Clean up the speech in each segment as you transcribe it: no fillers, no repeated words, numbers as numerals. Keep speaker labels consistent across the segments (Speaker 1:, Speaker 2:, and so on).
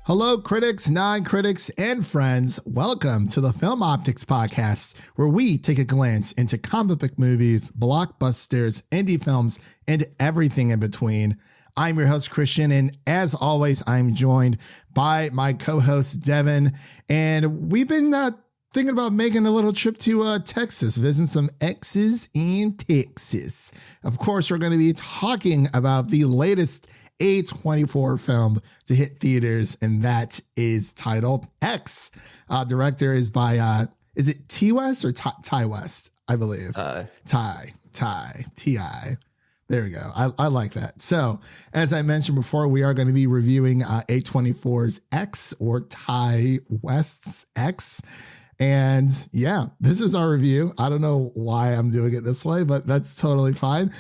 Speaker 1: Hello, critics, non-critics, and friends. Welcome to the Film Optix podcast, where we take a glance into comic book movies, blockbusters, indie films, and everything in between. I'm your host, Christian, and as always, I'm joined by my co-host, Devin, and we've been thinking about making a little trip to Texas, visiting some exes in Texas. Of course, we're going to be talking about the latest A24 film to hit theaters, and that is titled X. Director is by, is it T West or Ty West? I believe. Ty. T-I. There we go. I like that. So, as I mentioned before, we are going to be reviewing A24's X, or Ty West's X. And yeah, this is our review. I don't know why I'm doing it this way, but that's totally fine.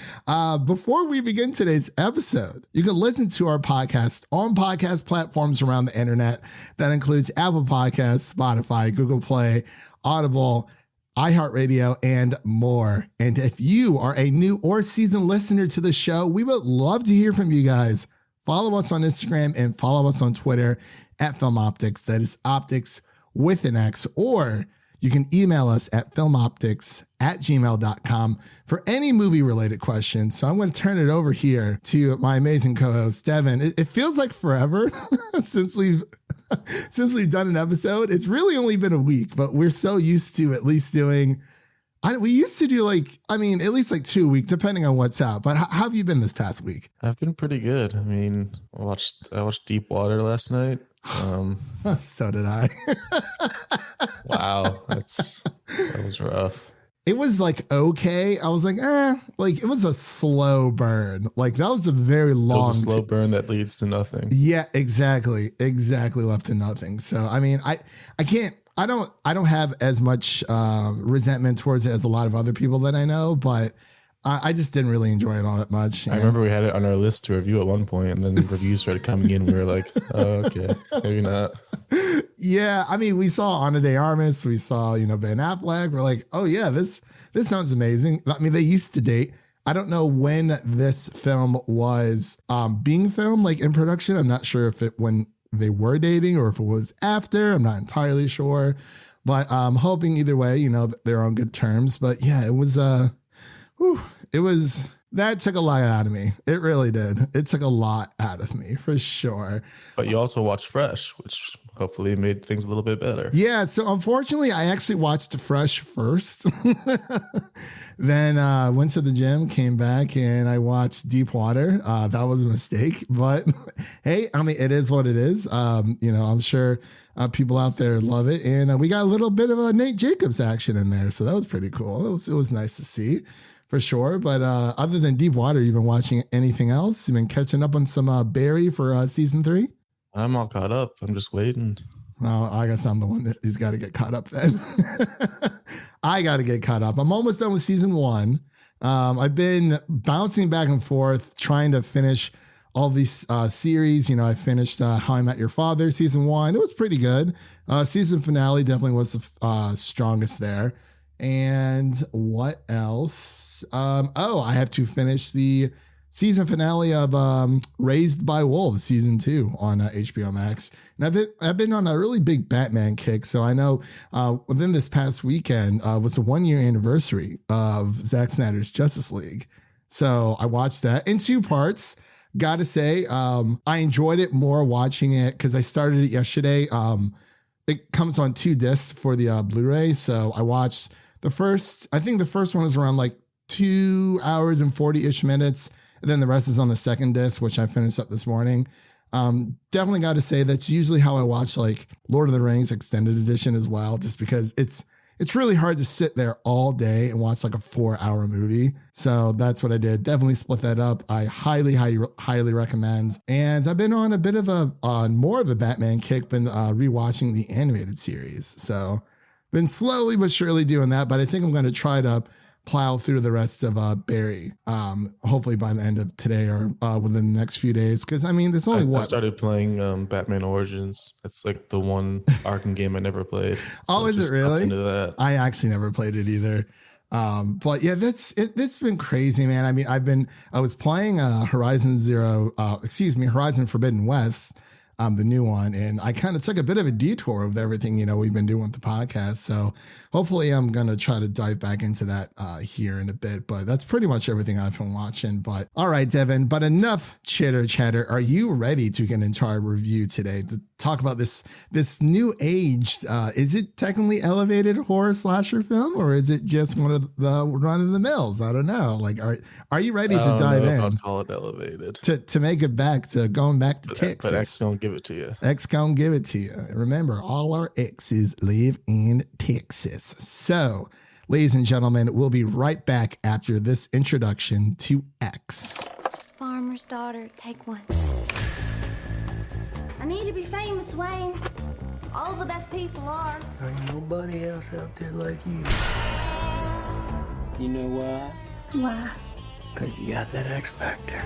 Speaker 1: Before we begin today's episode, you can listen to our podcast on podcast platforms around the internet. That includes Apple Podcasts, Spotify, Google Play, Audible, iHeartRadio, and more. And if you are a new or seasoned listener to the show, we would love to hear from you guys. Follow us on Instagram and follow us on Twitter at Film Optix. That is Optix with an X, or you can email us at filmoptix@gmail.com for any movie related questions. So I'm going to turn it over here to my amazing co-host, Devin. It feels like forever since we've done an episode. It's really only been a week, but we're so used to at least doing, we used to do at least 2 weeks, depending on what's out. But how have you been this past week?
Speaker 2: I've been pretty good. I watched Deep Water last night.
Speaker 1: So did I.
Speaker 2: Wow, that was rough.
Speaker 1: It was okay. I was it was a slow burn. That was a very long. It was
Speaker 2: a slow burn that leads to nothing.
Speaker 1: Yeah, exactly, left to nothing. So I don't have as much resentment towards it as a lot of other people that I know, but I just didn't really enjoy it all that much.
Speaker 2: I remember we had it on our list to review at one point, and then the reviews started coming in. We were like, oh, okay, maybe not.
Speaker 1: Yeah, we saw Ana de Armas. We saw, Ben Affleck. We're like, oh, yeah, this sounds amazing. They used to date. I don't know when this film was being filmed, in production. I'm not sure if when they were dating or if it was after. I'm not entirely sure. But I'm hoping either way, they're on good terms. But yeah, it was... that took a lot out of me. It really did. It took a lot out of me for sure.
Speaker 2: But you also watched Fresh, which hopefully made things a little bit better.
Speaker 1: Yeah. So unfortunately, I actually watched Fresh first. Then went to the gym, came back, and I watched Deep Water. That was a mistake, but hey, it is what it is. I'm sure people out there love it. And we got a little bit of a Nate Jacobs action in there. So that was pretty cool. It was nice to see. For sure. But other than Deep Water, you've been watching anything else? You've been catching up on some Barry for season 3?
Speaker 2: I'm all caught up. I'm just waiting.
Speaker 1: Well, I guess I'm the one that he's got to get caught up then. I got to get caught up. I'm almost done with season 1. I've been bouncing back and forth trying to finish all these series. I finished How I Met Your Father season 1. It was pretty good. Season finale definitely was the strongest there. And what else? I have to finish the season finale of Raised by Wolves season 2 on HBO Max. And I've been on a really big Batman kick. So I know within this past weekend was the 1-year anniversary of Zack Snyder's Justice League. So I watched that in 2 parts. Gotta say, I enjoyed it more watching it because I started it yesterday. It comes on 2 discs for the Blu-ray. So I watched the first one was around 2 hours and 40-ish minutes. And then the rest is on the second disc, which I finished up this morning. Definitely got to say that's usually how I watch Lord of the Rings extended edition as well, just because it's really hard to sit there all day and watch a 4-hour movie. So that's what I did. Definitely split that up. I highly recommend. And I've been on a bit of more of a Batman kick, been rewatching the animated series. So been slowly but surely doing that, but I think I'm going to try to plow through the rest of Barry, hopefully by the end of today or within the next few days. Because there's only
Speaker 2: I started playing Batman Origins. It's the one Arkham game I never played. So
Speaker 1: oh, is it really?
Speaker 2: Into that.
Speaker 1: I actually never played it either. But yeah, it's been crazy, man. I was playing Horizon Forbidden West. the new one. And I kind of took a bit of a detour of everything, we've been doing with the podcast. So hopefully I'm going to try to dive back into that here in a bit. But that's pretty much everything I've been watching. But all right, Devin, but enough chitter chatter. Are you ready to get into our review today to talk about this new age? Is it technically elevated horror slasher film, or is it just one of the run of the mills? I don't know. Like, are you ready to dive in?
Speaker 2: I'll call it elevated
Speaker 1: to make it back to going back to Texas.
Speaker 2: But X gonna give it to you.
Speaker 1: X gonna give it to you. Remember, all our exes live in Texas. So, ladies and gentlemen, we'll be right back after this introduction to X.
Speaker 3: Farmer's daughter, take one. I need to be famous, Wayne. All the best people are.
Speaker 4: There ain't nobody else out there like you. You know why?
Speaker 3: Why?
Speaker 4: Because you got that X factor.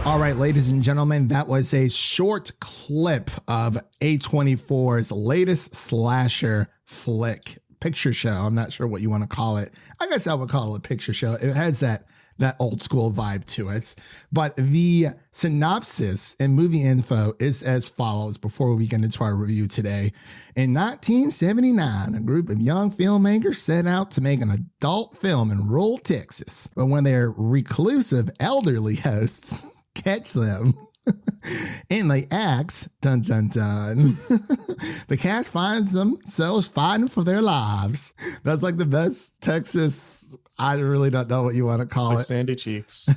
Speaker 1: All right, ladies and gentlemen, that was a short clip of A24's latest slasher flick, picture show. I'm not sure what you want to call it. I guess I would call it a picture show. It has that old school vibe to it. But the synopsis and movie info is as follows before we get into our review today. In 1979, a group of young filmmakers set out to make an adult film in rural Texas. But when their reclusive elderly hosts catch them in the act, dun dun dun, the cast finds themselves fighting for their lives. That's like the best Texas. I really don't know what you want to call it.
Speaker 2: Sandy Cheeks.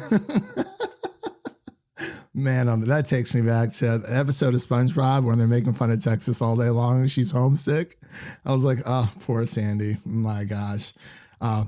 Speaker 1: Man, that takes me back to the episode of SpongeBob when they're making fun of Texas all day long and she's homesick. I was like, oh, poor Sandy. My gosh.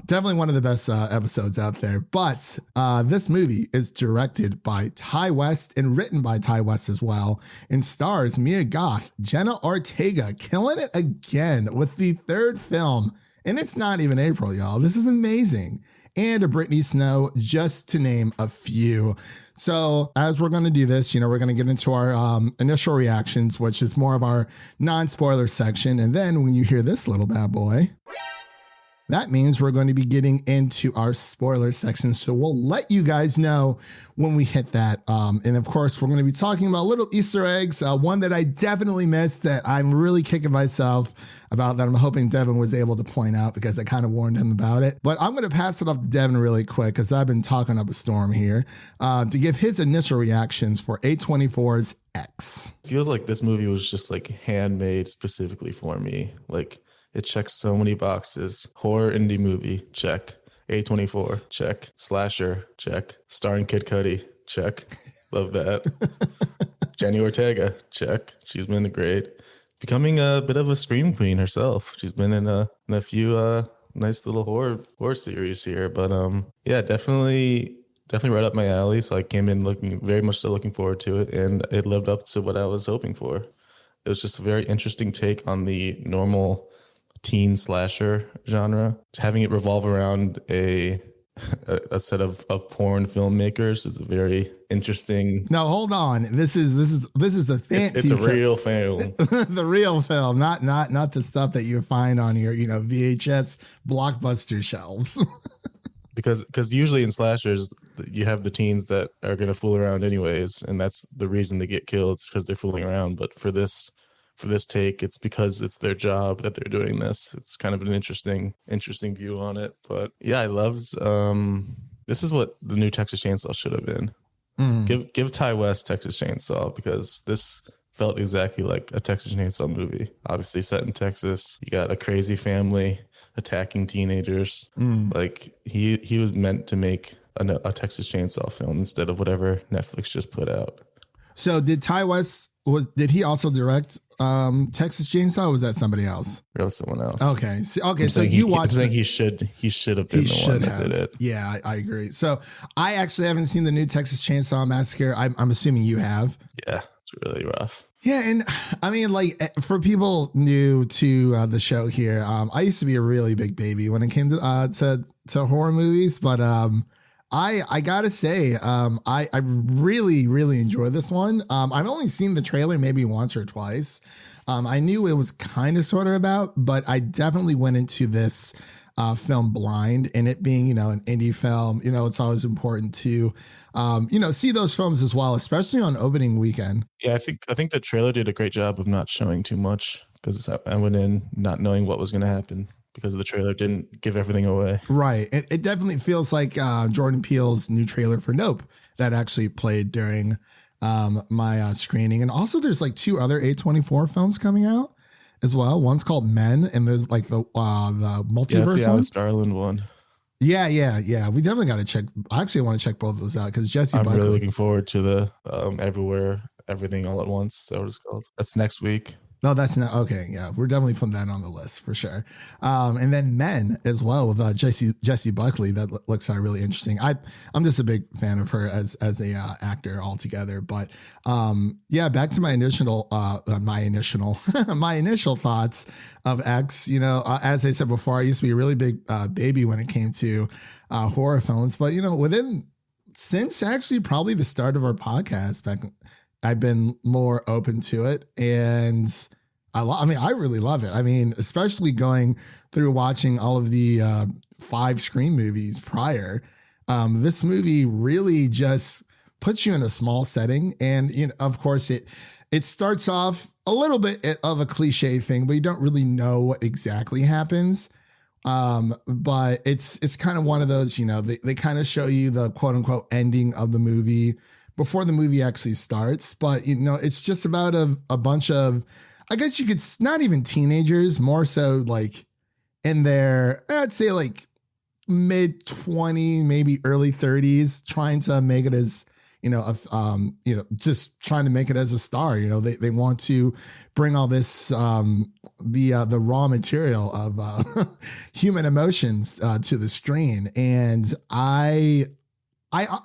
Speaker 1: Definitely one of the best episodes out there. But this movie is directed by Ty West and written by Ty West as well, and stars Mia Goth, Jenna Ortega, killing it again with the third film. And it's not even April, y'all. This is amazing. And a Brittany Snow, just to name a few. So as we're going to do this, we're going to get into our initial reactions, which is more of our non-spoiler section. And then when you hear this little bad boy, that means we're going to be getting into our spoiler section. So we'll let you guys know when we hit that. And of course, we're going to be talking about little Easter eggs. One that I definitely missed that I'm really kicking myself about, that I'm hoping Devin was able to point out because I kind of warned him about it. But I'm going to pass it off to Devin really quick because I've been talking up a storm here to give his initial reactions for A24's X.
Speaker 2: Feels like this movie was just like handmade specifically for me. Like, it checks so many boxes. Horror indie movie, check. A24, check. Slasher, check. Starring Kid Cudi, check. Love that. Jenny Ortega, check. She's been great. Becoming a bit of a scream queen herself. She's been in a few nice little horror series here. But yeah, definitely right up my alley. So I came in very much looking forward to it, and it lived up to what I was hoping for. It was just a very interesting take on the normal teen slasher genre. Having it revolve around a set of porn filmmakers is a very interesting.
Speaker 1: No, hold on. This is the fancy.
Speaker 2: It's a real film.
Speaker 1: The real film, not the stuff that you find on your VHS blockbuster shelves.
Speaker 2: because usually in slashers you have the teens that are going to fool around anyways, and that's the reason they get killed. It's because they're fooling around. But for this take, it's because it's their job that they're doing this. It's kind of an interesting view on it. But yeah, I love this is what the new Texas Chainsaw should have been. Give Ty West Texas Chainsaw, because this felt exactly like a Texas Chainsaw movie. Obviously set in Texas. You got a crazy family attacking teenagers. Like he was meant to make a Texas Chainsaw film instead of whatever Netflix just put out.
Speaker 1: So did Ty West did he also direct Texas Chainsaw, or was that somebody else?
Speaker 2: Or was someone else?
Speaker 1: Okay. So you watched.
Speaker 2: I think he should have been the one that did it.
Speaker 1: Yeah, I agree. So I actually haven't seen the new Texas Chainsaw Massacre. I'm assuming you have.
Speaker 2: Yeah, it's really rough.
Speaker 1: Yeah, and I mean, like, for people new to the show here, I used to be a really big baby when it came to horror movies, but I gotta say, I really, really enjoyed this one. I've only seen the trailer maybe once or twice. I knew it was kind of sort of about, but I definitely went into this film blind, and it being, an indie film, it's always important to, see those films as well, especially on opening weekend.
Speaker 2: Yeah, I think the trailer did a great job of not showing too much, because I went in not knowing what was going to happen because the trailer didn't give everything away.
Speaker 1: Right. It definitely feels like Jordan Peele's new trailer for Nope that actually played during my screening. And also there's like 2 other A24 films coming out as well. One's called Men, and there's like the multiverse.
Speaker 2: Yeah, that's the
Speaker 1: one.
Speaker 2: Alex Garland one.
Speaker 1: Yeah. We definitely got to check. I actually want to check both of those out because Jesse
Speaker 2: I'm
Speaker 1: Buckley.
Speaker 2: really looking forward to the Everywhere, Everything All at Once. Is that what it's called? That's next week.
Speaker 1: No, that's not okay. Yeah, we're definitely putting that on the list for sure. And then Men as well with Jesse Buckley. That looks really interesting. I'm just a big fan of her as a actor altogether. But back to my initial my initial thoughts of X. As I said before, I used to be a really big baby when it came to horror films. But since actually probably the start of our podcast back, I've been more open to it, and I really love it. I mean, especially going through watching all of the 5 Scream movies prior. This movie really just puts you in a small setting, and of course, it starts off a little bit of a cliche thing, but you don't really know what exactly happens. But it's kind of one of those, they kind of show you the quote unquote ending of the movie before the movie actually starts. But, it's just about a bunch of, I guess you could, not even teenagers, more so like in their, I'd say like mid 20, maybe early 30s, trying to make it as, just trying to make it as a star. They want to bring all this, the raw material of human emotions to the screen. And I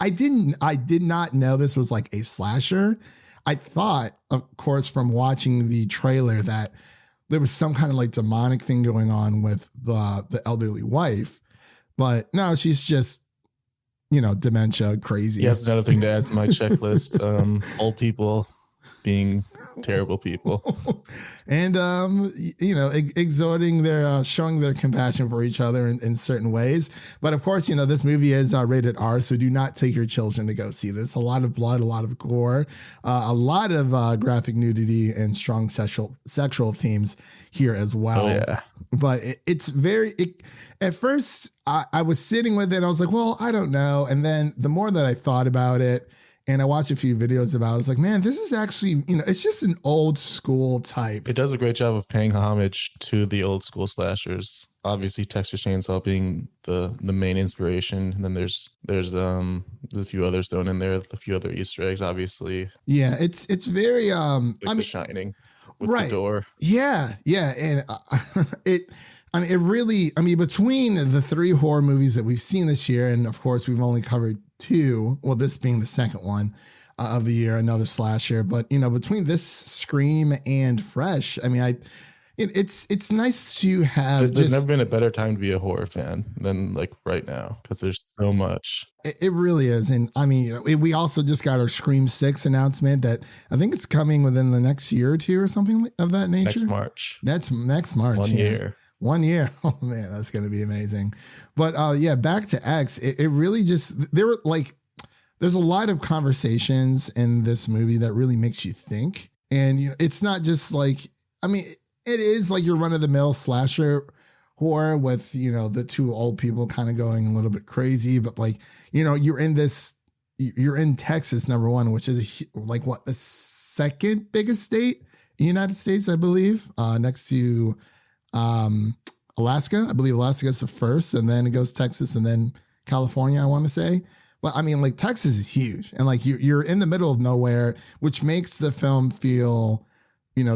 Speaker 1: did not know this was like a slasher. I thought, of course, from watching the trailer that there was some kind of like demonic thing going on with the elderly wife, but no, she's just, dementia crazy.
Speaker 2: Yeah, that's another thing to add to my checklist. Old people being terrible people.
Speaker 1: And, exhorting showing their compassion for each other in certain ways. But of course, this movie is rated R, so do not take your children to go see this. A lot of blood, a lot of gore, a lot of graphic nudity and strong sexual themes here as well.
Speaker 2: Oh, yeah.
Speaker 1: But at first I was sitting with it. I was like, well, I don't know. And then the more that I thought about it, and I watched a few videos about it, I was like, man, this is actually, it's just an old school type.
Speaker 2: It does a great job of paying homage to the old school slashers. Obviously, Texas Chainsaw being the main inspiration. And then there's a few others thrown in there, a few other Easter eggs, obviously.
Speaker 1: Yeah, it's very,
Speaker 2: The Shining with the door.
Speaker 1: Yeah. And it really, between the 3 horror movies that we've seen this year, and of course, we've only covered 2, well, this being the second one of the year, another slasher, but between this, Scream, and Fresh, it's nice to have.
Speaker 2: There's never been a better time to be a horror fan than like right now, because there's so much.
Speaker 1: It really is. And we also just got our Scream 6 announcement that I think it's coming within the next year or 2 or something of that nature.
Speaker 2: Next March.
Speaker 1: Next March.
Speaker 2: 1 year.
Speaker 1: 1 year. Oh man, that's going to be amazing. But back to X. It really just, there's a lot of conversations in this movie that really makes you think. And it's not just like, it is like your run of the mill slasher horror with, the 2 old people kind of going a little bit crazy, but you're in Texas, number 1, which is the second biggest state in the United States, I believe, next to Alaska. I believe Alaska is the first, and then it goes Texas and then California, I want to say. But Texas is huge, and you're in the middle of nowhere, which makes the film feel,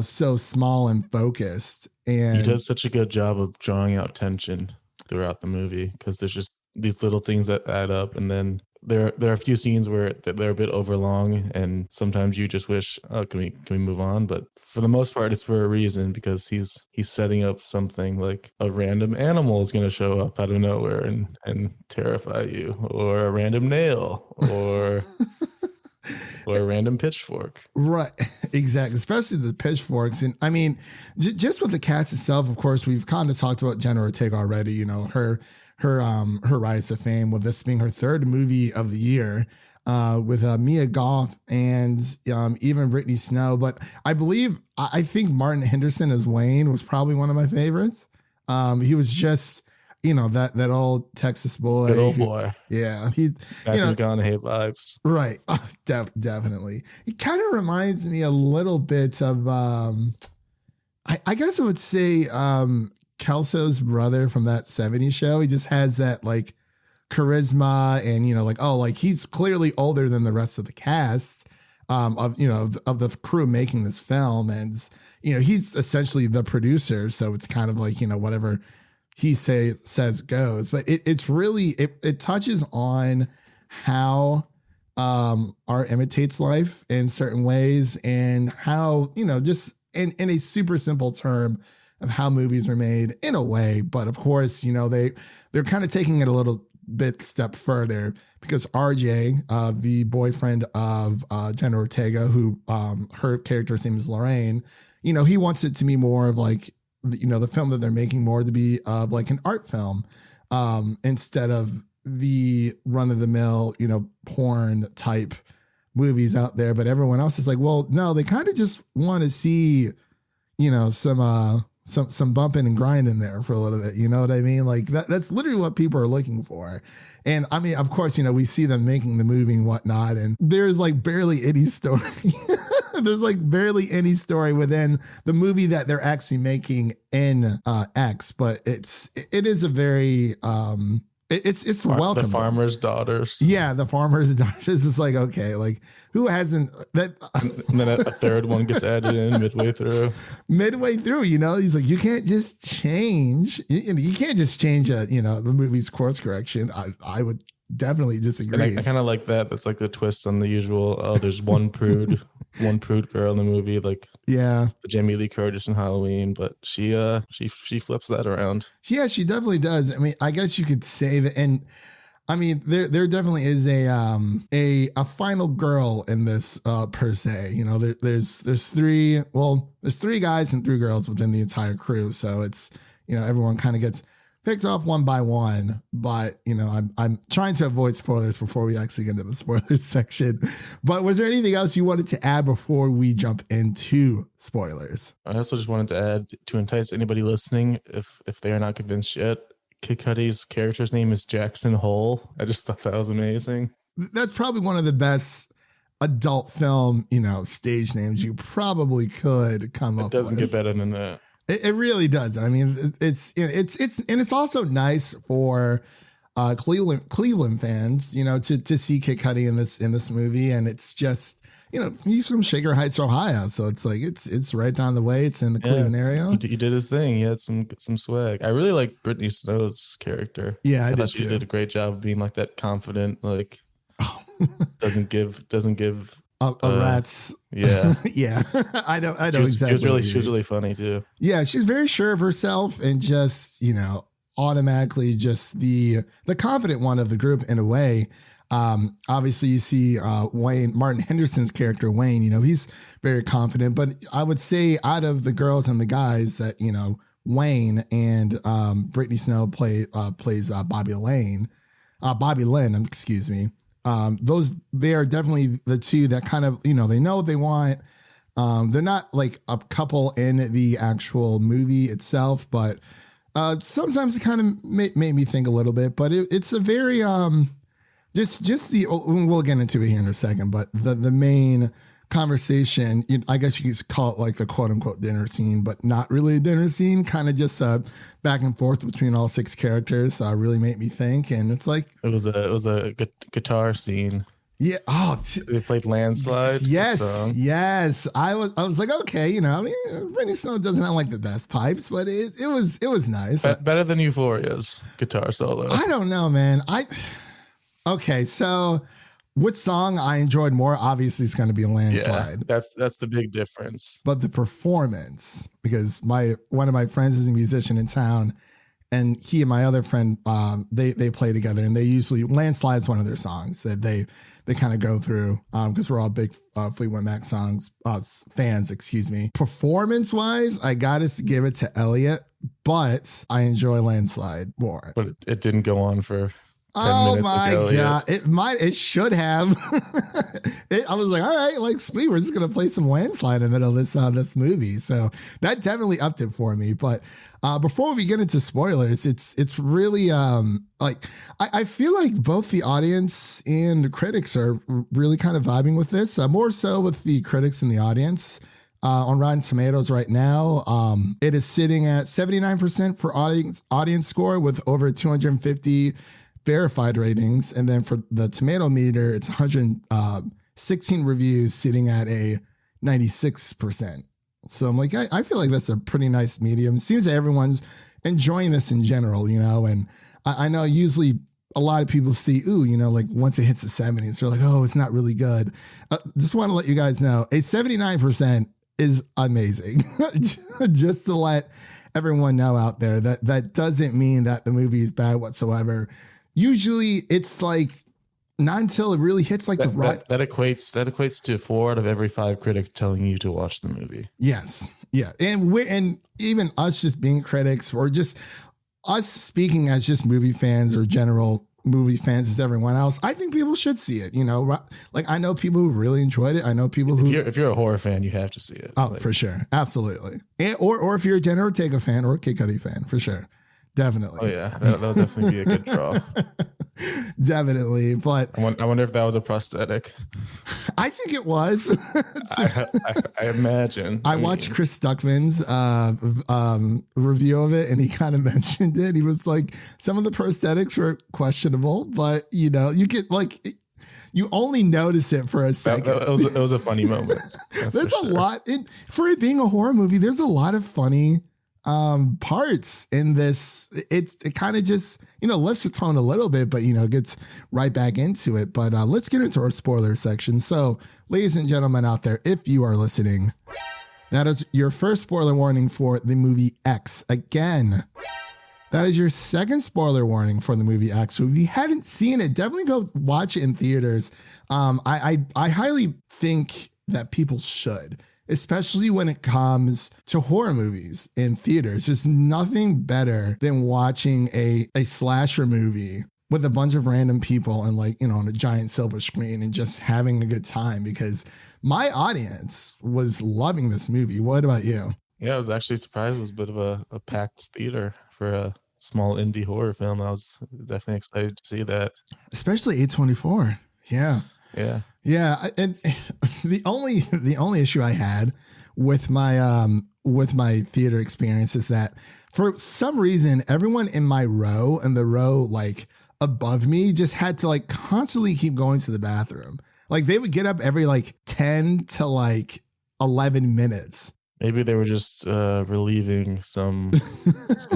Speaker 1: so small and focused. And
Speaker 2: he does such a good job of drawing out tension throughout the movie, because there's just these little things that add up, and then there are a few scenes where they're a bit overlong, and sometimes you just wish, oh, can we move on? But for the most part, it's for a reason, because he's setting up something like a random animal is going to show up out of nowhere and terrify you, or a random nail, or or a random pitchfork.
Speaker 1: Right, exactly. Especially the pitchforks. And I mean, just with the cast itself, of course, we've kind of talked about Jenna Ortega already, you know, her rise to fame, with this being her third movie of the year, with Mia Goth and even Brittany Snow. But I think Martin Henderson as Wayne was probably one of my favorites. He was just, you know, that old Texas boy.
Speaker 2: Good old boy.
Speaker 1: Yeah. He,
Speaker 2: Back in Gone Hate vibes.
Speaker 1: right. Definitely. He kind of reminds me a little bit of, I guess I would say, Kelso's brother from that 70s show. He just has that like charisma and, you know, like, oh, like he's clearly older than the rest of the cast, of, you know, of the crew making this film. And, you know, he's essentially the producer. So it's kind of like, you know, whatever he says goes, but it's really, it touches on how art imitates life in certain ways, and how, you know, just in a super simple term of how movies are made in a way. But of course, you know, they're kind of taking it a little bit step further, because RJ, the boyfriend of Jenna Ortega, who her character's name is Lorraine, you know, he wants it to be more of like, you know, the film that they're making more to be of like an art film, instead of the run of the mill, you know, porn type movies out there. But everyone else is like, well, no, they kind of just want to see, you know, some bumping and grinding there for a little bit. You know what I mean? Like that's literally what people are looking for. And I mean, of course, you know, we see them making the movie and whatnot, and there's like barely any story. There's like barely any story within the movie that they're actually making in X, but it is a very it's welcome.
Speaker 2: The farmer's daughters.
Speaker 1: Yeah, the farmer's daughters is like, okay, like who hasn't that?
Speaker 2: And then a third one gets added in midway through.
Speaker 1: Midway through, you know, he's like, you can't just change. You can't just change the movie's course correction. I would definitely disagree.
Speaker 2: And I kind of like that. That's like the twist on the usual. Oh, there's one prude girl in the movie, like Jamie Lee Curtis in Halloween, but she flips that around.
Speaker 1: Yeah, she definitely does. I mean, I guess you could say that, and I mean, there definitely is a final girl in this per se. You know, there's three guys and 3 girls within the entire crew, so it's, you know, everyone kind of gets picked off one by one. But, you know, I'm trying to avoid spoilers before we actually get into the spoilers section. But was there anything else you wanted to add before we jump into spoilers?
Speaker 2: I also just wanted to add, to entice anybody listening, if they are not convinced yet, Kid Cudi's character's name is Jackson Hole. I just thought that was amazing.
Speaker 1: That's probably one of the best adult film, you know, stage names you probably could come up with. It doesn't
Speaker 2: get better than that.
Speaker 1: It really does. I mean, it's also nice for Cleveland fans, you know, to see Kid Cudi in this movie, and it's just, you know, he's from Shaker Heights, Ohio, so it's like it's right down the way. It's in the Cleveland area.
Speaker 2: He did his thing. He had some swag. I really like Brittany Snow's character.
Speaker 1: Yeah,
Speaker 2: I thought she did a great job of being like that confident, like doesn't give
Speaker 1: a rat's.
Speaker 2: Yeah.
Speaker 1: Yeah. I know exactly.
Speaker 2: She was really funny too.
Speaker 1: Yeah, she's very sure of herself, and just, you know, automatically just the confident one of the group in a way. Obviously you see Martin Henderson's character Wayne, you know, he's very confident, but I would say out of the girls and the guys that, you know, Wayne and Brittany Snow plays Bobby Lynn, excuse me. They are definitely the two that kind of, you know what they want. They're not like a couple in the actual movie itself, but sometimes it kind of made me think a little bit. But it's a very just we'll get into it here in a second. But the main conversation, I guess you could call it like the quote unquote dinner scene, but not really a dinner scene. Kind of just back and forth between all 6 characters. Really made me think, and it's like
Speaker 2: it was a guitar scene.
Speaker 1: Yeah. Oh,
Speaker 2: they played Landslide.
Speaker 1: Yes. I was like, okay, you know, I mean, Brittany Snow doesn't have like the best pipes, but it was nice.
Speaker 2: Better than Euphoria's guitar solo.
Speaker 1: I don't know, man. Okay, so which song I enjoyed more? Obviously, it's going to be Landslide.
Speaker 2: Yeah, that's the big difference.
Speaker 1: But the performance, because one of my friends is a musician in town, and he and my other friend, they play together, and they usually Landslide's one of their songs that they kind of go through because we're all big Fleetwood Mac fans, excuse me. Performance wise, I got to give it to Elliot, but I enjoy Landslide more.
Speaker 2: But it didn't go on for 10
Speaker 1: oh
Speaker 2: minutes.
Speaker 1: My God. It should have. I was like, all right, like sweet, we're just gonna play some Landslide in the middle of this movie. So that definitely upped it for me. But before we get into spoilers, it's really like I feel like both the audience and the critics are really kind of vibing with this. More so with the critics and the audience. On Rotten Tomatoes right now, it is sitting at 79% for audience score with over 250 verified ratings. And then for the tomato meter, it's 116 reviews sitting at a 96%. So I'm like, I feel like that's a pretty nice medium. It seems that everyone's enjoying this in general, you know, and I know usually a lot of people see, like once it hits the 70s, they're like, oh, it's not really good. Just want to let you guys know a 79% is amazing. Just to let everyone know out there that doesn't mean that the movie is bad whatsoever. Usually it's like not until it really hits like
Speaker 2: that equates to 4 out of every 5 critics telling you to watch the movie.
Speaker 1: Yes. Yeah. And even us just being critics or just us speaking as just movie fans or general movie fans as everyone else, I think people should see it. You know, like I know people who really enjoyed it. I know people who,
Speaker 2: if you're a horror fan, you have to see it.
Speaker 1: Oh, for sure. Absolutely. Or if you're a Jenna Ortega fan or a Kid Cudi fan, for sure. Definitely.
Speaker 2: Oh yeah, that'll definitely be a good draw.
Speaker 1: Definitely, but
Speaker 2: I wonder if that was a prosthetic.
Speaker 1: I think it was.
Speaker 2: I imagine.
Speaker 1: I watched Chris Stuckman's review of it, and he kind of mentioned it. He was like, some of the prosthetics were questionable, but you get like. You only notice it for a second.
Speaker 2: It was a funny moment.
Speaker 1: There's a lot for it being a horror movie. There's a lot of funny parts in this. It kind of just lifts the tone a little bit, but gets right back into it. But let's get into our spoiler section. So, ladies and gentlemen out there, if you are listening, that is your first spoiler warning for the movie X. Again, that is your second spoiler warning for the movie X. So if you haven't seen it, definitely go watch it in theaters. I highly think that people should, especially when it comes to horror movies in theaters. There's nothing better than watching a slasher movie with a bunch of random and on a giant silver screen and just having a good time, because my audience was loving this movie. What about you?
Speaker 2: Yeah, I was actually surprised. It was a bit of a packed theater for a small indie horror film. I was definitely excited to see that. Especially
Speaker 1: A24. Yeah.
Speaker 2: Yeah.
Speaker 1: Yeah. And the only issue I had with my theater experience is that for some reason, everyone in my row and the row like above me just had to like constantly keep going to the bathroom. Like they would get up every like 10 to like 11 minutes.
Speaker 2: Maybe they were just relieving some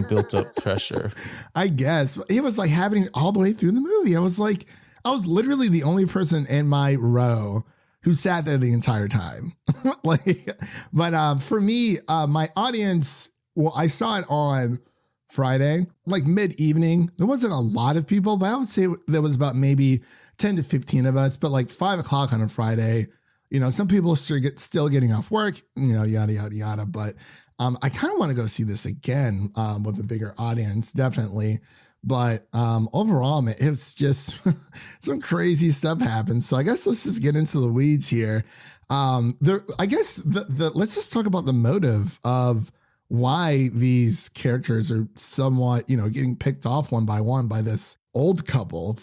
Speaker 2: built up pressure. I
Speaker 1: guess. But it was like happening all the way through the movie. I was literally the only person in my row who sat there the entire time. But for me, my audience, well, I saw it on Friday, like mid-evening. There wasn't a lot of people, but I would say there was about maybe 10 to 15 of us, but like 5 o'clock on a Friday. Some people are still getting off work, yada, yada, yada. But I kind of want to go see this again with a bigger audience, definitely. But overall, man, it's just some crazy stuff happens. So I guess let's just get into the weeds here. Let's just talk about the motive of why these characters are somewhat, getting picked off one by this old couple,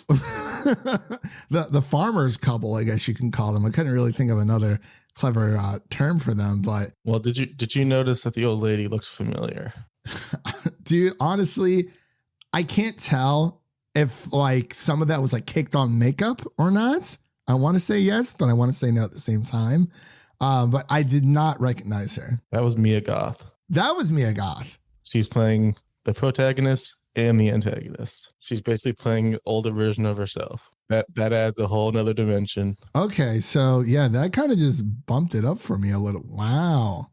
Speaker 1: the farmers couple, I guess you can call them. I couldn't really think of another clever term for them, but
Speaker 2: well, did you notice that the old lady looks familiar?
Speaker 1: Dude, honestly, I can't tell if like some of that was like caked on makeup or not. I want to say yes, but I want to say no at the same time. But I did not recognize her.
Speaker 2: That was Mia Goth.
Speaker 1: That was Mia Goth.
Speaker 2: She's playing the protagonist and the antagonist. She's basically playing an older version of herself. That adds a whole nother dimension.
Speaker 1: Okay, so yeah, that kind of just bumped it up for me a little. Wow.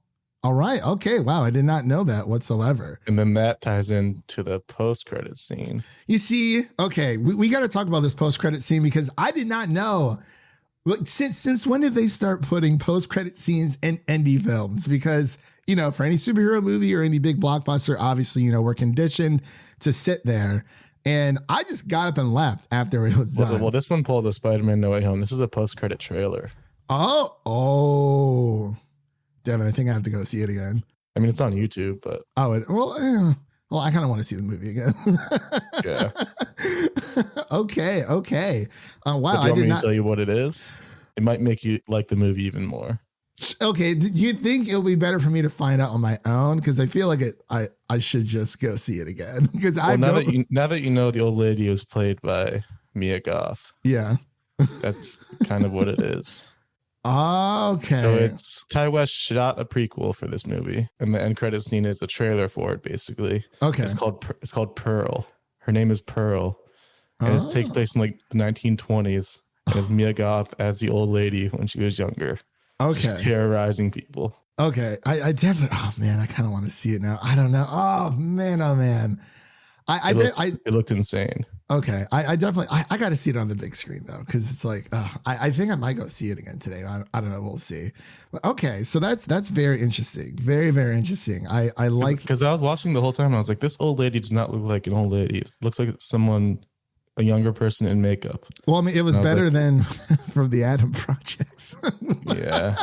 Speaker 1: All right. Okay. Wow. I did not know that whatsoever.
Speaker 2: And then that ties into the post-credit scene.
Speaker 1: You see, okay, we got to talk about this post-credit scene because I did not know. Like, since when did they start putting post-credit scenes in indie films? Because, you know, for any superhero movie or any big blockbuster, obviously, you know, we're conditioned to sit there. And I just got up and left after it was done.
Speaker 2: Well, this one pulled a Spider-Man No Way Home. This is a post-credit trailer.
Speaker 1: Oh. Devin, I think I have to go see it again.
Speaker 2: I mean, it's on YouTube, but
Speaker 1: well, I kind of want to see the movie again.
Speaker 2: yeah.
Speaker 1: Okay. Wow.
Speaker 2: But do you want me to tell you what it is? It might make you like the movie even more.
Speaker 1: Okay. Do you think it'll be better for me to find out on my own? Because I feel like I should just go see it again. Because
Speaker 2: now that you know the old lady was played by Mia Goth.
Speaker 1: Yeah.
Speaker 2: That's kind of what it is.
Speaker 1: Okay.
Speaker 2: So it's Ty West shot a prequel for this movie, and the end credit scene is a trailer for it, basically.
Speaker 1: Okay.
Speaker 2: It's called Pearl. Her name is Pearl, and it takes place in like the 1920s. And it's Mia Goth as the old lady when she was younger.
Speaker 1: Okay.
Speaker 2: Just terrorizing people.
Speaker 1: Okay. I definitely. Oh man, I kind of want to see it now. I don't know. Oh man.
Speaker 2: It looked insane.
Speaker 1: Okay. I definitely, I got to see it on the big screen though. Cause it's like, I think I might go see it again today. I don't know. We'll see. But okay. So that's very interesting. Very, very interesting. I like,
Speaker 2: because I was watching the whole time. And I was like, this old lady does not look like an old lady. It looks like a younger person in makeup.
Speaker 1: Well, I mean, it was better than from the Adam projects.
Speaker 2: Yeah.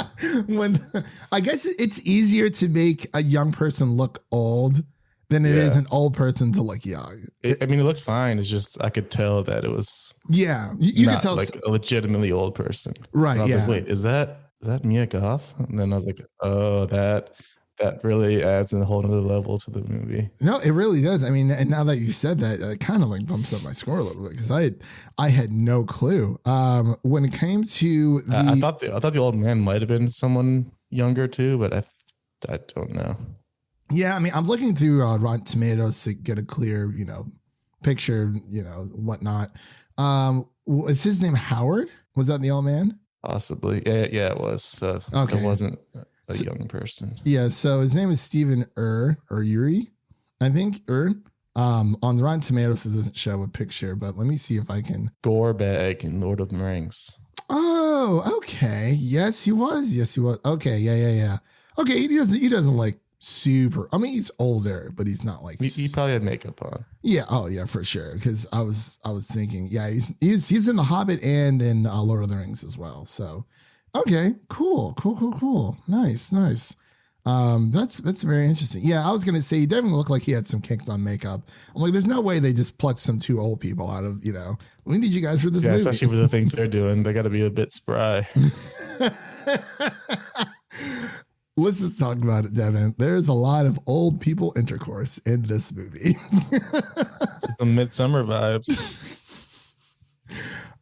Speaker 1: When I guess it's easier to make a young person look old than it is an old person to look young.
Speaker 2: I mean, it looked fine. It's just I could tell that it was
Speaker 1: you could tell
Speaker 2: like a legitimately old person.
Speaker 1: Right.
Speaker 2: And I was like, wait, is that Mia Goth? And then I was like, oh, that really adds a whole other level to the movie.
Speaker 1: No, it really does. I mean, and now that you said that, it kind of like bumps up my score a little bit because I had no clue. When it came to
Speaker 2: I thought the old man might have been someone younger too, but I don't know.
Speaker 1: Yeah, I mean, I'm looking through Rotten Tomatoes to get a clear, picture, whatnot. Is his name Howard? Was that the old man?
Speaker 2: Possibly. Yeah, it was. So
Speaker 1: okay.
Speaker 2: It wasn't a young person.
Speaker 1: Yeah, so his name is Stephen or Yuri, I think. On the Rotten Tomatoes, it doesn't show a picture, but let me see if I can.
Speaker 2: Gorebag in Lord of the Rings.
Speaker 1: Oh, okay. Yes, he was. Okay, yeah. Okay, he doesn't like super. I mean, he's older, but he's not like
Speaker 2: he probably had makeup on.
Speaker 1: Yeah. Oh, yeah, for sure. Because I was thinking, yeah, he's in The Hobbit and in Lord of the Rings as well. So, okay, cool. Nice. That's very interesting. Yeah, I was gonna say he definitely looked like he had some kicks on makeup. I'm like, there's no way they just plucked some two old people out of we need you guys for this movie.
Speaker 2: Especially for the things they're doing. They got to be a bit spry.
Speaker 1: Let's just talk about it, Devin. There's a lot of old people intercourse in this movie.
Speaker 2: Some Midsummer vibes.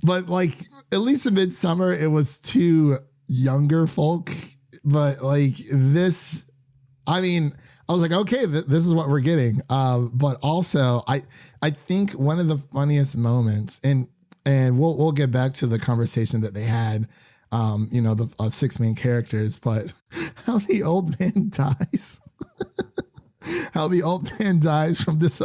Speaker 1: But like, at least in Midsummer, it was two younger folk. But like this, I mean, I was like, okay, this is what we're getting. But also, I think one of the funniest moments, and we'll get back to the conversation that they had. The six main characters, but how the old man dies. How the old man dies from this.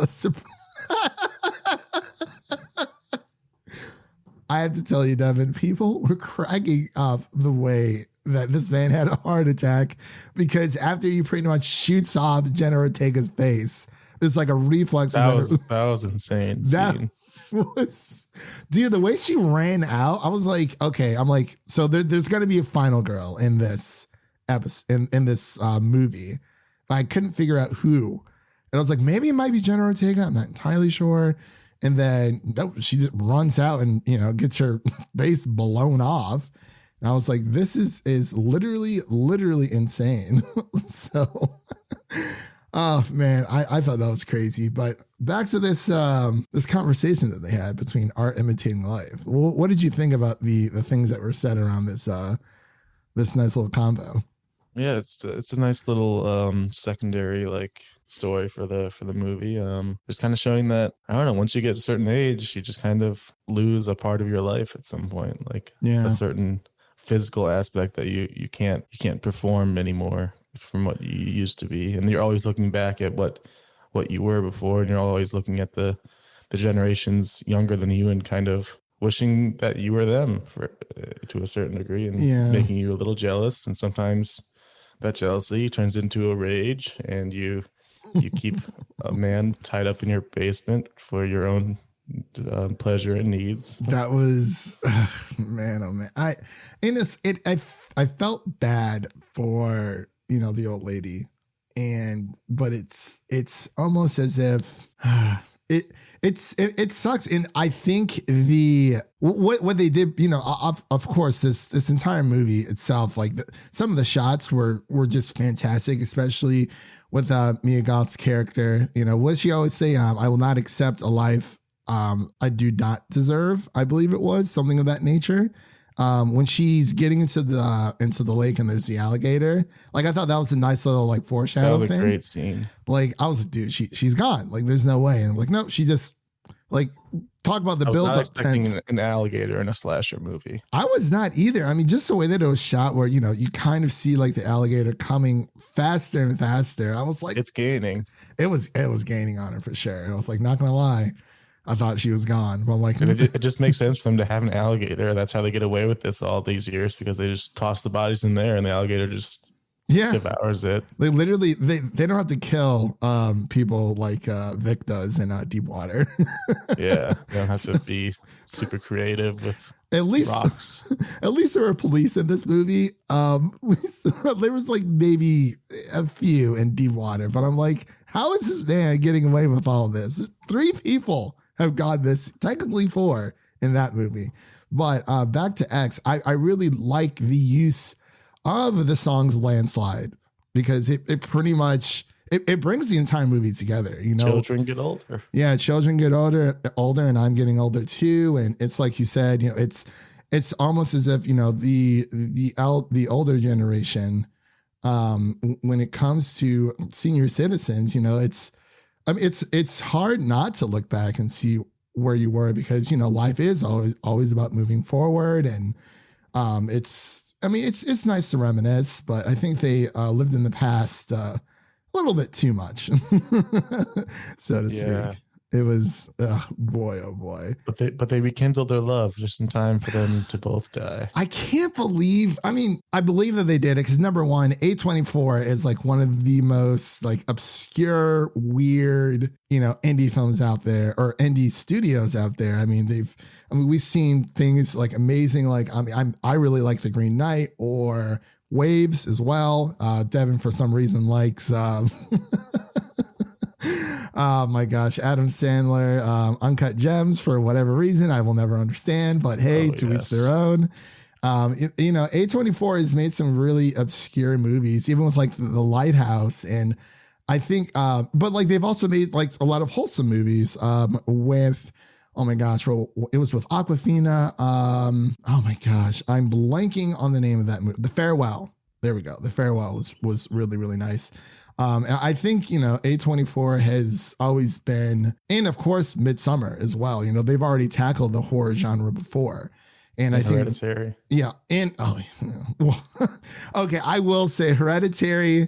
Speaker 1: I have to tell you, Devin, people were cracking up the way that this man had a heart attack because after he pretty much shoots off Jenna Ortega's face, there's like a reflex.
Speaker 2: That was insane.
Speaker 1: Dude, the way she ran out, I was like, okay, I'm like, so there's gonna be a final girl in this episode, in this movie. But I couldn't figure out who, and I was like, maybe it might be Jenna Ortega. I'm not entirely sure. And then she just runs out and gets her face blown off. And I was like, this is literally insane. So. Oh man, I thought that was crazy. But back to this this conversation that they had between art imitating life. What did you think about the things that were said around this this nice little combo?
Speaker 2: Yeah, it's a nice little secondary like story for the movie. Just kind of showing that I don't know. Once you get a certain age, you just kind of lose a part of your life at some point, like a certain physical aspect that you can't perform anymore. from what you used to be, and you're always looking back at what you were before, and you're always looking at the generations younger than you and kind of wishing that you were them for to a certain degree, and making you a little jealous. And sometimes that jealousy turns into a rage, and you keep a man tied up in your basement for your own pleasure and needs.
Speaker 1: That was man, oh man. I felt bad for, you know, the old lady, but it's almost as if it sucks. And I think what they did, you know, of course, this entire movie itself, like some of the shots were just fantastic, especially with Mia Goth's character. You know, what she always say, I will not accept a life I do not deserve. I believe it was something of that nature. When she's getting into the lake and there's the alligator, like I thought that was a nice little like foreshadow thing.
Speaker 2: That was a great scene.
Speaker 1: Like I was like, dude, she's gone. Like there's no way. And I'm like, no, she just like talk about the build up tense.
Speaker 2: An alligator in a slasher movie.
Speaker 1: I was not either. I mean, just the way that it was shot, where you know you kind of see like the alligator coming faster and faster. I was like,
Speaker 2: it's gaining.
Speaker 1: It was gaining on her for sure. I was like, not gonna lie. I thought she was gone. But I'm like,
Speaker 2: it just makes sense for them to have an alligator. That's how they get away with this all these years, because they just toss the bodies in there and the alligator just devours it.
Speaker 1: They literally they don't have to kill people like Vic does in Deep Water.
Speaker 2: Yeah, they don't have to be super creative with
Speaker 1: at least
Speaker 2: rocks.
Speaker 1: At least there were police in this movie. There was like maybe a few in Deep Water, but I'm like, how is this man getting away with all of this? 3 people have got this, technically 4 in that movie. But back to X, I really like the use of the song's Landslide, because it pretty much it brings the entire movie together. You know,
Speaker 2: children get older. Yeah,
Speaker 1: children get older, and I'm getting older too. And it's like you said, you know, it's almost as if, you know, the older generation, when it comes to senior citizens, you know, it's hard not to look back and see where you were, because, you know, life is always about moving forward. And it's nice to reminisce, but I think they lived in the past a little bit too much, so to speak. It was boy, oh boy.
Speaker 2: But they rekindled their love just in time for them to both die.
Speaker 1: I can't believe. I mean, I believe that they did it because number one, A24 is like one of the most like obscure, weird, you know, indie films out there, or indie studios out there. I mean, we've seen things like amazing. Like I really like The Green Knight or Waves as well. Devin, for some reason, likes. Oh my gosh, Adam Sandler, Uncut Gems, for whatever reason I will never understand, but hey, to each their own. You know, A24 has made some really obscure movies, even with like The Lighthouse, and I think, but like they've also made like a lot of wholesome movies with, oh my gosh, well, it was with Aquafina. Oh my gosh, I'm blanking on the name of that movie. The Farewell. There we go. The Farewell was really, really nice. And I think, you know, A24 has always been, and of course, Midsummer as well. You know, they've already tackled the horror genre before. And I think
Speaker 2: Hereditary.
Speaker 1: Yeah. And well, okay, I will say Hereditary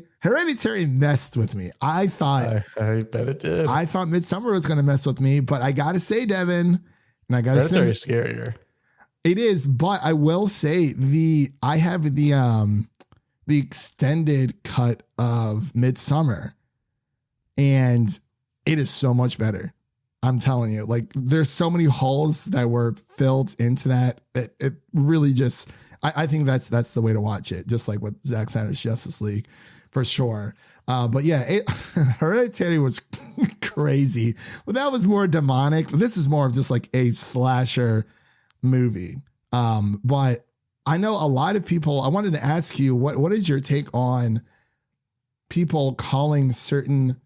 Speaker 1: messed with me. I thought
Speaker 2: I bet it did.
Speaker 1: I thought Midsummer was going to mess with me, but I got to say, Devin, and I got to say
Speaker 2: Hereditary is scarier.
Speaker 1: It is, but I will say I have the extended cut of Midsummer, and it is so much better. I'm telling you, like there's so many holes that were filled into that. It really just, I think that's the way to watch it. Just like with Zack Snyder's Justice League, for sure. But yeah, Hereditary was crazy, but that was more demonic. This is more of just like a slasher movie. But I know a lot of people, I wanted to ask you, what is your take on people calling certain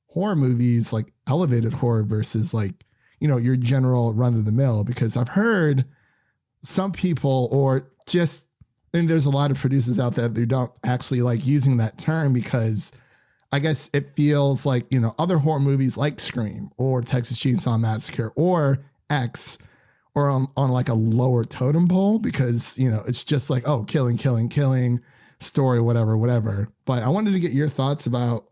Speaker 1: horror movies like elevated horror versus like, you know, your general run of the mill? Because I've heard some people, or just, and there's a lot of producers out there who don't actually like using that term, because I guess it feels like, you know, other horror movies like Scream or Texas Chainsaw Massacre or X or on like a lower totem pole, because, you know, it's just like, oh, killing, story, whatever. But I wanted to get your thoughts about,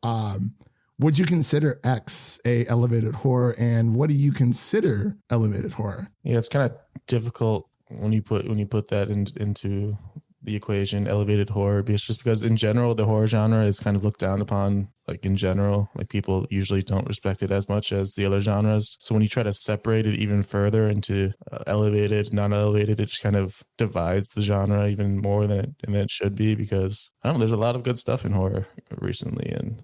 Speaker 1: would you consider X a elevated horror, and what do you consider elevated horror?
Speaker 2: Yeah, it's kind of difficult when you put that into the equation, elevated horror, because in general the horror genre is kind of looked down upon. Like in general, like people usually don't respect it as much as the other genres. So when you try to separate it even further into elevated, non-elevated, it just kind of divides the genre even more than it should be. Because I don't know, there's a lot of good stuff in horror recently, and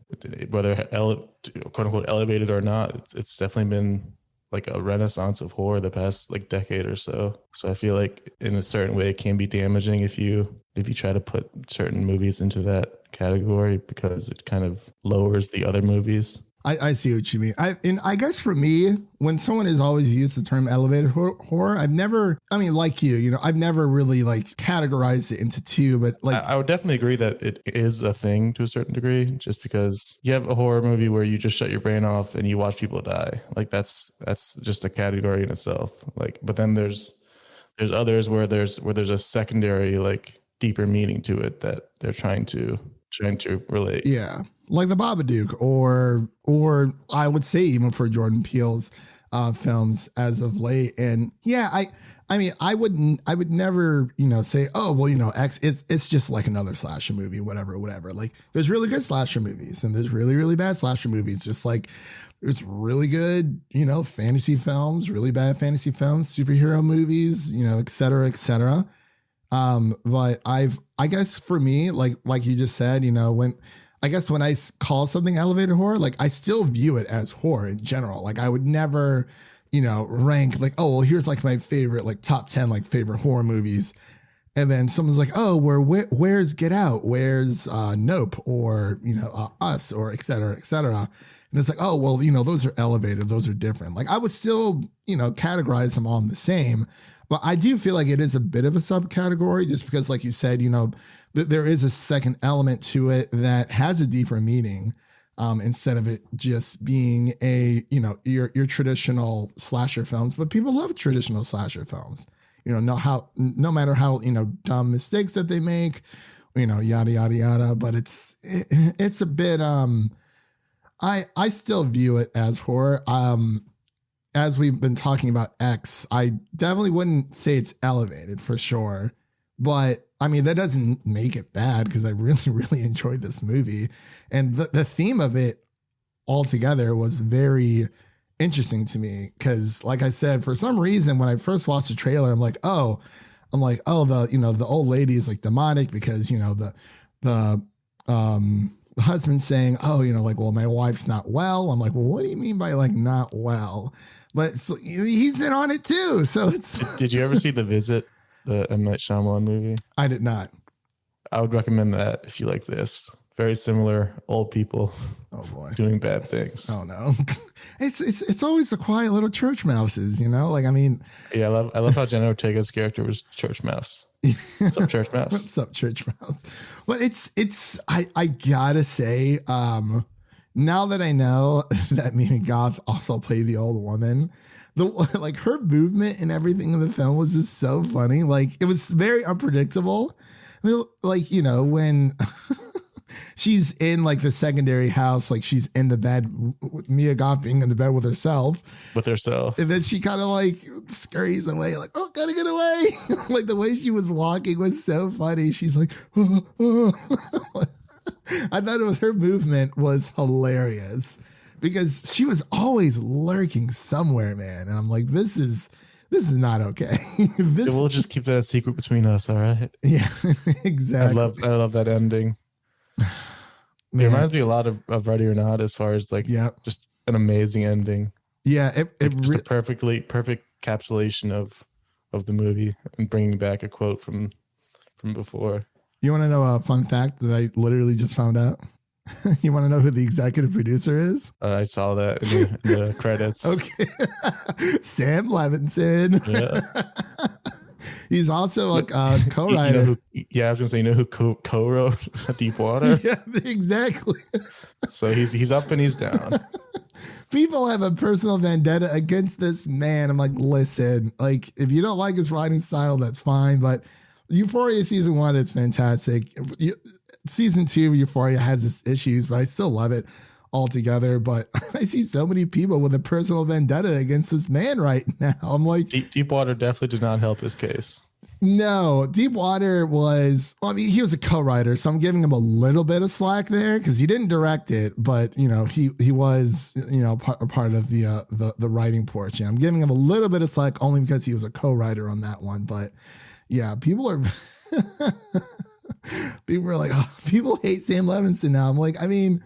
Speaker 2: whether quote unquote elevated or not, it's definitely been like a renaissance of horror the past like decade or so. So I feel like in a certain way it can be damaging if you try to put certain movies into that category, because it kind of lowers the other movies.
Speaker 1: I see what you mean. I guess for me, when someone has always used the term elevated horror, I've never, like you, I've never really like categorized it into two, but like
Speaker 2: I would definitely agree that it is a thing to a certain degree, just because you have a horror movie where you just shut your brain off and you watch people die. Like that's just a category in itself. Like, but then there's others where there's a secondary, like deeper meaning to it that they're trying to relate.
Speaker 1: Yeah. Like the Babadook, or I would say even for Jordan Peele's films as of late. And yeah, I would never, say, oh, well, X, it's just like another slasher movie, whatever. Like there's really good slasher movies and there's really, really bad slasher movies. Just like there's really good, fantasy films, really bad fantasy films, superhero movies, et cetera, et cetera. But I guess for me, like you just said, when I call something elevated horror, like I still view it as horror in general. Like I would never, rank like, oh, well, here's like my favorite, like top 10, like favorite horror movies. And then someone's like, oh, where's Get Out? Where's Nope? Or, Us, or et cetera, et cetera. And it's like, oh, well, those are elevated. Those are different. Like I would still, categorize them all in the same. But I do feel like it is a bit of a subcategory just because, like you said, there is a second element to it that has a deeper meaning instead of it just being your traditional slasher films. But people love traditional slasher films, no matter how, dumb mistakes that they make, yada, yada, yada. But it's a bit, I still view it as horror. As we've been talking about X, I definitely wouldn't say it's elevated for sure. But that doesn't make it bad because I really, really enjoyed this movie. And the theme of it altogether was very interesting to me. Because like I said, for some reason, when I first watched the trailer, I'm like, oh, the old lady is like demonic because, the husband's saying, oh, well, my wife's not well. I'm like, well, what do you mean by like not well? But he's in on it too. So it's.
Speaker 2: Did you ever see The Visit, the M. Night Shyamalan movie?
Speaker 1: I did not.
Speaker 2: I would recommend that if you like this. Very similar old people.
Speaker 1: Oh boy,
Speaker 2: doing bad things.
Speaker 1: Oh no, it's always the quiet little church mouses, Yeah,
Speaker 2: I love how Jenna Ortega's character was Church Mouse. What's up, Church Mouse?
Speaker 1: What's up, Church Mouse? But I gotta say, now that I know that me and Goth also play the old woman, like her movement and everything in the film was just so funny. Like it was very unpredictable. Like, when she's in like the secondary house, like she's in the bed with Mia Goth being in the bed with herself. And then she kind of like scurries away, like, oh, gotta get away. Like the way she was walking was so funny. She's like, oh. I thought her movement was hilarious because she was always lurking somewhere, man. And I'm like, this is not okay.
Speaker 2: We'll just keep that a secret between us. All right.
Speaker 1: Yeah, exactly.
Speaker 2: I love that ending. It reminds me a lot of Ready or Not as far as like, just an amazing ending.
Speaker 1: Yeah.
Speaker 2: Just a perfect encapsulation of the movie and bringing back a quote from before.
Speaker 1: You want to know a fun fact that I literally just found out? You want to know who the executive producer is?
Speaker 2: I saw that in the credits.
Speaker 1: Okay. Sam Levinson.
Speaker 2: Yeah.
Speaker 1: He's also a co-writer.
Speaker 2: I was going to say, who co-wrote Deepwater?
Speaker 1: Yeah, exactly.
Speaker 2: So he's up and he's down.
Speaker 1: People have a personal vendetta against this man. I'm like, listen, like if you don't like his writing style, that's fine. But Euphoria season 1 is fantastic. Season 2 Euphoria has its issues, but I still love it altogether. But I see so many people with a personal vendetta against this man right now. I'm like,
Speaker 2: Deepwater definitely did not help his case.
Speaker 1: No, Deepwater was, well, I mean, he was a co-writer, so I'm giving him a little bit of slack there because he didn't direct it, but he was, part of the writing portion. I'm giving him a little bit of slack only because he was a co-writer on that one. But yeah, people are like, oh, people hate Sam Levinson now. I'm like, I mean,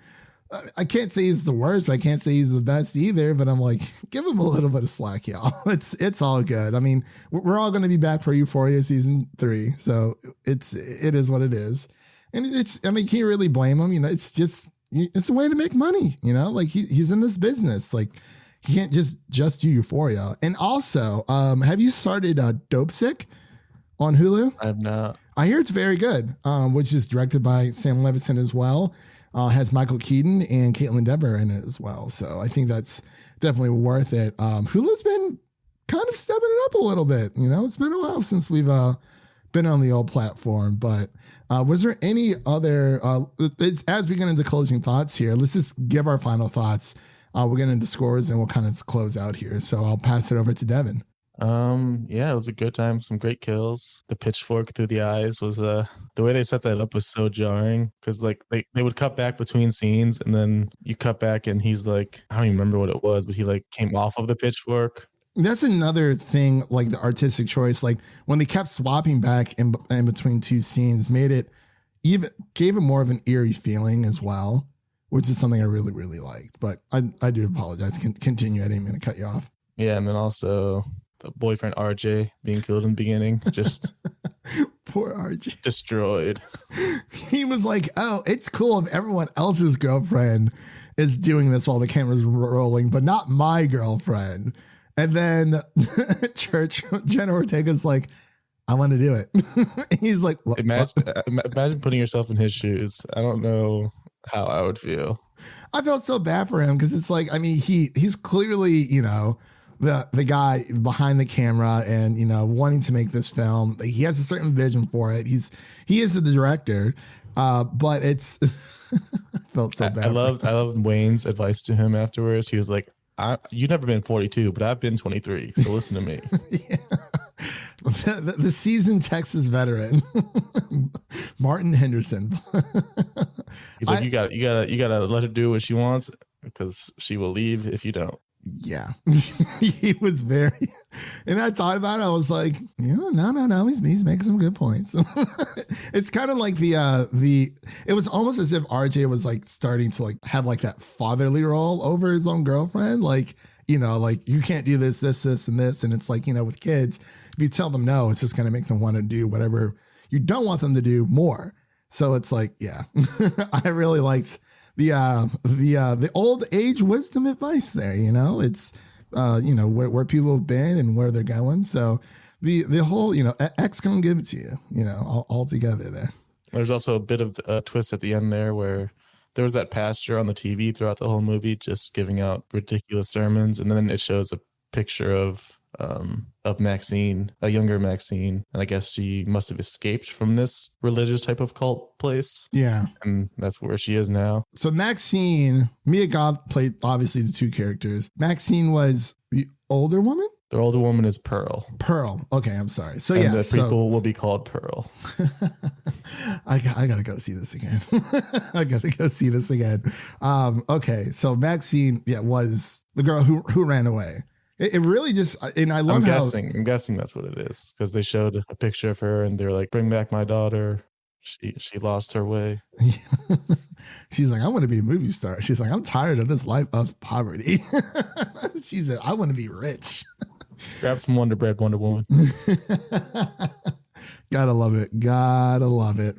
Speaker 1: I can't say he's the worst, but I can't say he's the best either. But I'm like, give him a little bit of slack, y'all. It's all good. I mean, we're all going to be back for Euphoria season 3, so it is what it is. And I mean, can you really blame him? It's a way to make money. Like he's in this business. Like he can't just do Euphoria. And also, have you started Dope Sick on Hulu?
Speaker 2: I have not.
Speaker 1: I hear it's very good, which is directed by Sam Levinson as well. Has Michael Keaton and Caitlin Dever in it as well. So I think that's definitely worth it. Hulu's been kind of stepping it up a little bit. It's been a while since we've been on the old platform. But was there any other, as we get into closing thoughts here, let's just give our final thoughts. We'll get into scores and we'll kind of close out here. So I'll pass it over to Devin.
Speaker 2: Yeah, it was a good time. Some great kills. The pitchfork through the eyes was the way they set that up was so jarring because like they would cut back between scenes and then you cut back and he's like, I don't even remember what it was, but he like came off of the pitchfork.
Speaker 1: That's another thing, like the artistic choice, like when they kept swapping back in between two scenes, gave it more of an eerie feeling as well, which is something I really, really liked. But I do apologize. Continue. I didn't mean to cut you off.
Speaker 2: Yeah, and then also the boyfriend RJ being killed in the beginning, just
Speaker 1: poor RJ,
Speaker 2: destroyed.
Speaker 1: He was like, "Oh, it's cool if everyone else's girlfriend is doing this while the camera's rolling, but not my girlfriend." And then Jenna Ortega's like, "I want to do it." He's like, what?
Speaker 2: Imagine putting yourself in his shoes. I don't know how I would feel.
Speaker 1: I felt so bad for him because it's like, I mean, he's clearly, the guy behind the camera and, wanting to make this film. Like, he has a certain vision for it. He is the director, but it's, I felt so bad.
Speaker 2: I loved Wayne's advice to him afterwards. He was like, you've never been 42, but I've been 23. So listen to me.
Speaker 1: Yeah. The seasoned Texas veteran, Martin Henderson.
Speaker 2: He's like, you gotta let her do what she wants because she will leave if you don't.
Speaker 1: Yeah, he was very, and I thought about it. I was like, no, he's making some good points. It's kind of like it was almost as if RJ was like starting to like have like that fatherly role over his own girlfriend. Like, like you can't do this, and this. And it's like, with kids, if you tell them no, it's just going to make them want to do whatever you don't want them to do more. So it's like, yeah, I really liked the old age wisdom advice there. It's where people have been and where they're going. So the whole X gonna give it to you, all together there.
Speaker 2: There's also a bit of a twist at the end there where there was that pastor on the TV throughout the whole movie just giving out ridiculous sermons, and then it shows a picture of Maxine, a younger Maxine, and I guess she must have escaped from this religious type of cult place.
Speaker 1: Yeah,
Speaker 2: and that's where she is now.
Speaker 1: So Maxine, Mia Goth played obviously the two characters. Maxine was the older woman.
Speaker 2: The older woman is Pearl.
Speaker 1: Okay, I'm sorry. So
Speaker 2: and
Speaker 1: yeah,
Speaker 2: the prequel will be called Pearl.
Speaker 1: I gotta go see this again. Okay, so Maxine, was the girl who ran away. It really just, and I love
Speaker 2: I'm guessing that's what it is because they showed a picture of her and they're like, "Bring back my daughter. She lost her way."
Speaker 1: She's like, "I want to be a movie star." She's like, "I'm tired of this life of poverty." She said, "I want to be rich."
Speaker 2: Grab some Wonder Bread, Wonder Woman.
Speaker 1: Gotta love it,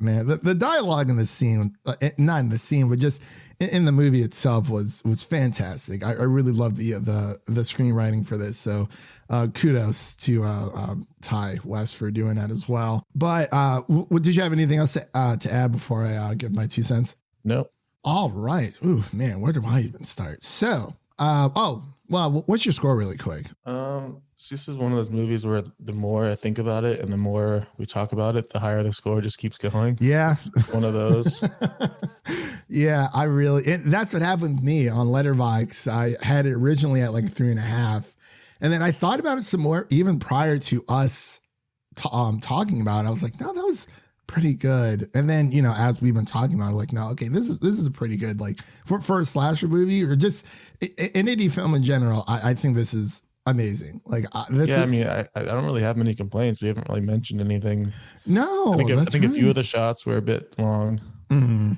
Speaker 1: man. The dialogue in the scene, not in the scene, but just in the movie itself was fantastic. I really love the screenwriting for this. So kudos to Ty West for doing that as well. But did you have anything else to add before I give my 2 cents?
Speaker 2: Nope.
Speaker 1: All right. Ooh, man, where do I even start? So, what's your score really quick?
Speaker 2: This is one of those movies where the more I think about it and the more we talk about it, the higher the score just keeps going.
Speaker 1: Yeah.
Speaker 2: It's one of those.
Speaker 1: Yeah, that's what happened with me on Letterboxd. I had it originally at like 3.5. And then I thought about it some more, even prior to us talking about it. I was like, no, that was pretty good. And then, you know, as we've been talking about it, like, no, okay, this is a pretty good, like for a slasher movie or just an indie film in general. I think this is amazing. Like, I don't really have many complaints. We haven't really mentioned anything. No,
Speaker 2: I think a few of the shots were a bit long.
Speaker 1: Mm-hmm.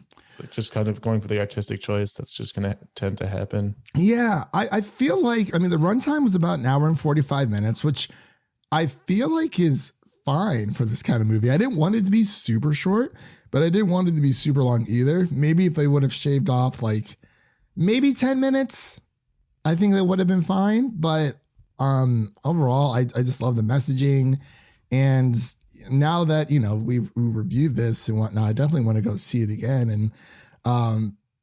Speaker 2: Just kind of going for the artistic choice. That's just going to tend to happen.
Speaker 1: Yeah, I feel like, I mean, the runtime was about an hour and 45 minutes, which I feel like is fine for this kind of movie. I didn't want it to be super short, but I didn't want it to be super long either. Maybe if they would have shaved off like maybe 10 minutes, I think that would have been fine. But overall, I just love the messaging. And now that, you know, we reviewed this and whatnot, I definitely want to go see it again. And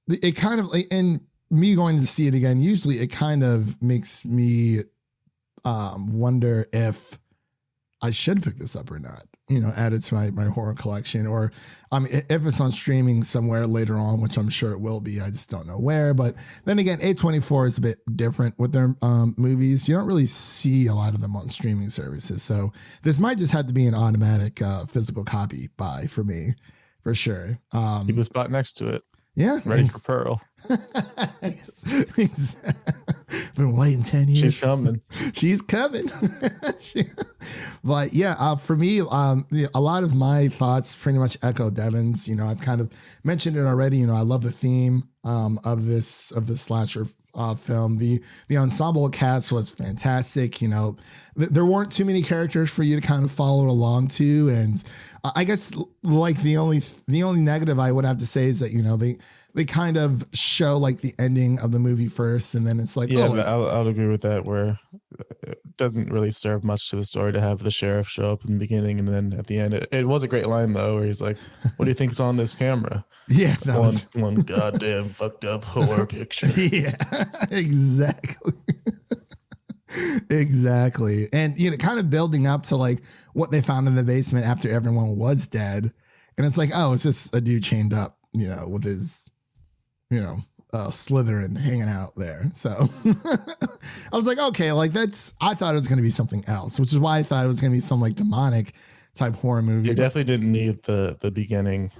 Speaker 1: it kind of, and me going to see it again, usually it kind of makes me wonder if I should pick this up or not, you know, add it to my horror collection, or if it's on streaming somewhere later on, which I'm sure it will be. I just don't know where. But then again, A24 is a bit different with their movies. You don't really see a lot of them on streaming services. So this might just have to be an automatic physical copy buy for me, for sure.
Speaker 2: Keep a spot next to it.
Speaker 1: Yeah.
Speaker 2: Ready for Pearl.
Speaker 1: Been waiting 10 years.
Speaker 2: She's coming.
Speaker 1: She's coming. But yeah, for me, a lot of my thoughts pretty much echo Devin's. You know, I've kind of mentioned it already. You know, I love the theme of this slasher film. The ensemble cast was fantastic. You know, there weren't too many characters for you to kind of follow along to, and I guess like the only negative I would have to say is that, you know, they kind of show like the ending of the movie first, and then it's like,
Speaker 2: yeah, I'll agree with that, where it doesn't really serve much to the story to have the sheriff show up in the beginning, and then at the end, it was a great line though, where he's like, "What do you think's on this camera?"
Speaker 1: Yeah,
Speaker 2: one goddamn fucked up horror picture.
Speaker 1: Yeah, exactly. Exactly. And, you know, kind of building up to like what they found in the basement after everyone was dead. And it's like, oh, it's just a dude chained up, you know, with his, you know, Slytherin hanging out there. So I was like, okay, like I thought it was going to be something else, which is why I thought it was going to be some like demonic type horror movie.
Speaker 2: You definitely didn't need the beginning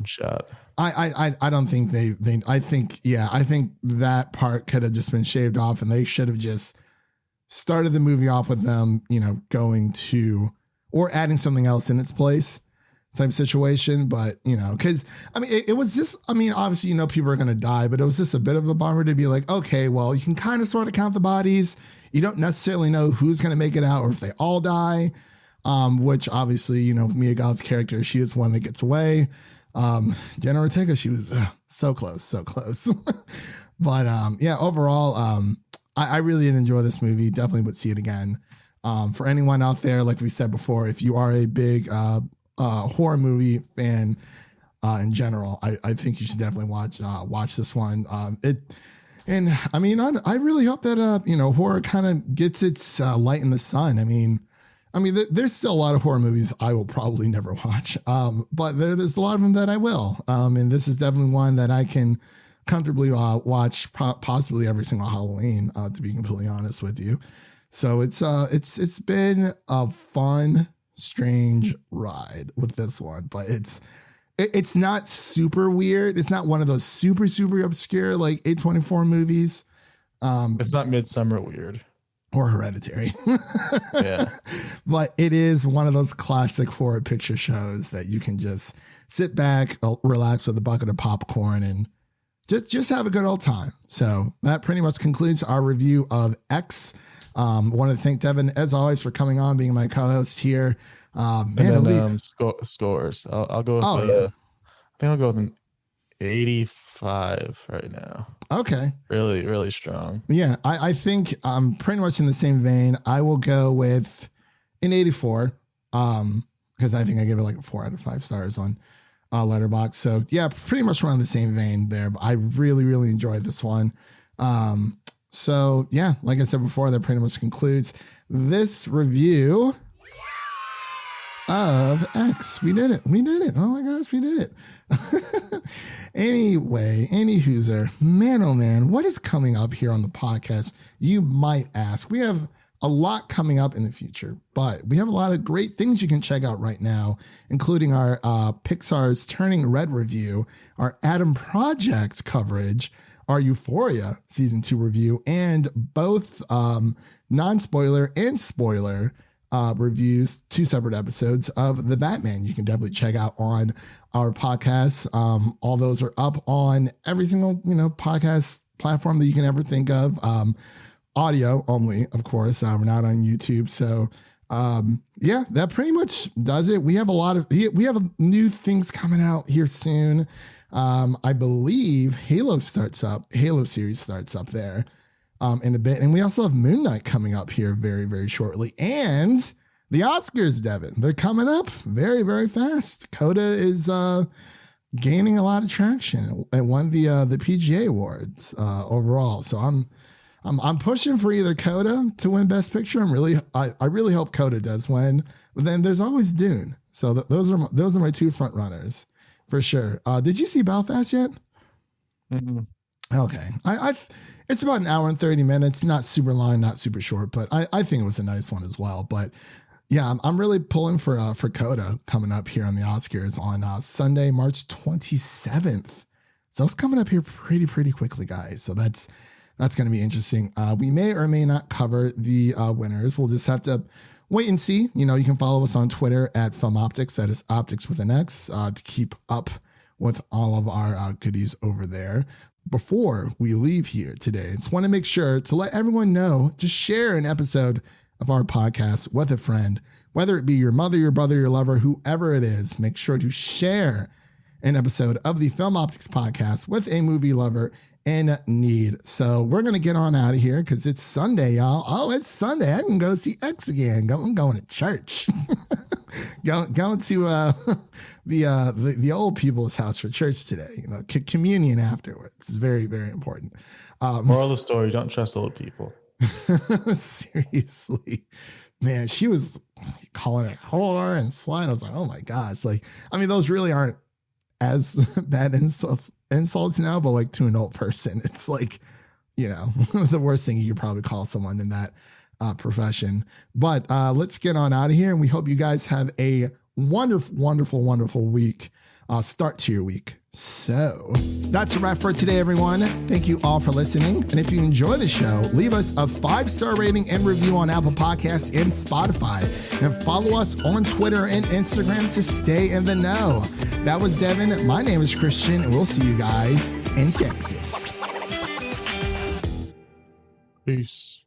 Speaker 2: shot.
Speaker 1: I don't think I think that part could have just been shaved off, and they should have just started the movie off with them, you know, going to, or adding something else in its place type situation. But, you know, because I mean, it was just, I mean, obviously, you know, people are going to die, but it was just a bit of a bummer to be like, okay, well, you can kind of sort of count the bodies. You don't necessarily know who's going to make it out or if they all die, which obviously, you know, Mia Goth's character, she is one that gets away. Jenna Ortega, she was so close. But yeah, overall, I really did enjoy this movie. Definitely would see it again. For anyone out there, like we said before, if you are a big horror movie fan in general, I think you should definitely watch this one. And I mean, I really hope that you know, horror kind of gets its light in the sun. I mean, there's still a lot of horror movies I will probably never watch, but there's a lot of them that I will. And this is definitely one that I can comfortably watch possibly every single Halloween, to be completely honest with you. So it's been a fun, strange ride with this one, but it's not super weird. It's not one of those super obscure like A24 movies.
Speaker 2: It's not Midsummer weird
Speaker 1: or Hereditary.
Speaker 2: Yeah,
Speaker 1: but it is one of those classic horror picture shows that you can just sit back, relax with a bucket of popcorn, and just have a good old time. So that pretty much concludes our review of X. Want to thank Devin, as always, for coming on, being my co-host here.
Speaker 2: And then scores. I'll go with I think I'll go with an 85 right now.
Speaker 1: Okay.
Speaker 2: Really, really strong.
Speaker 1: Yeah, I think I'm pretty much in the same vein. I will go with an 84 because I think I give it like a 4 out of 5 stars on Letterboxd. So yeah, pretty much around the same vein there. But I really enjoyed this one. So yeah, like I said before, that pretty much concludes this review of X. We did it. Oh my gosh, we did it. Anyway, any hooser, man, oh man, what is coming up here on the podcast? You might ask. We have a lot coming up in the future, but we have a lot of great things you can check out right now, including our Pixar's Turning Red review, our Adam Project coverage, our Euphoria season 2 review, and both non-spoiler and spoiler reviews, 2 separate episodes of The Batman. You can definitely check out on our podcast. All those are up on every single, podcast platform that you can ever think of. Audio only, of course. We're not on YouTube. So yeah, that pretty much does it. We have new things coming out here soon. I believe Halo series starts up there in a bit. And we also have Moon Knight coming up here very, very shortly. And the Oscars, Devin, they're coming up very, very fast. Coda is gaining a lot of traction and won the PGA Awards overall. So I'm pushing for either Coda to win Best Picture. I really hope Coda does win. But then there's always Dune. So those are my 2 front runners for sure. Did you see Belfast yet?
Speaker 2: Mm-hmm.
Speaker 1: Okay. It's about an hour and 30 minutes, not super long, not super short, but I think it was a nice one as well. But yeah, I'm really pulling for Coda coming up here on the Oscars on Sunday, March 27th. So it's coming up here pretty quickly, guys. So that's going to be interesting. We may or may not cover the winners. We'll just have to wait and see. You can follow us on Twitter at FilmOptix. That is Optix with an X to keep up with all of our goodies over there. Before we leave here today, I just want to make sure to let everyone know, just share an episode of our podcast with a friend, whether it be your mother, your brother, your lover, whoever it is. Make sure to share an episode of the Film Optix podcast with a movie lover in need. So we're going to get on out of here because it's Sunday, y'all. Oh, it's Sunday. I can go see X again. I'm going to church. going to the old people's house for church today. Communion afterwards. It's very, very important.
Speaker 2: Moral of the story, don't trust old people.
Speaker 1: Seriously. Man, she was calling it whore and slut. I was like, oh my God. It's those really aren't as bad insults now, but like to an old person, it's like, the worst thing you could probably call someone in that profession. But let's get on out of here. And we hope you guys have a wonderful week. Start to your week. So that's a wrap for today, everyone. Thank you all for listening. And if you enjoy the show, leave us a 5-star rating and review on Apple Podcasts and Spotify. And follow us on Twitter and Instagram to stay in the know. That was Devin. My name is Christian, and we'll see you guys in Texas.
Speaker 2: Peace.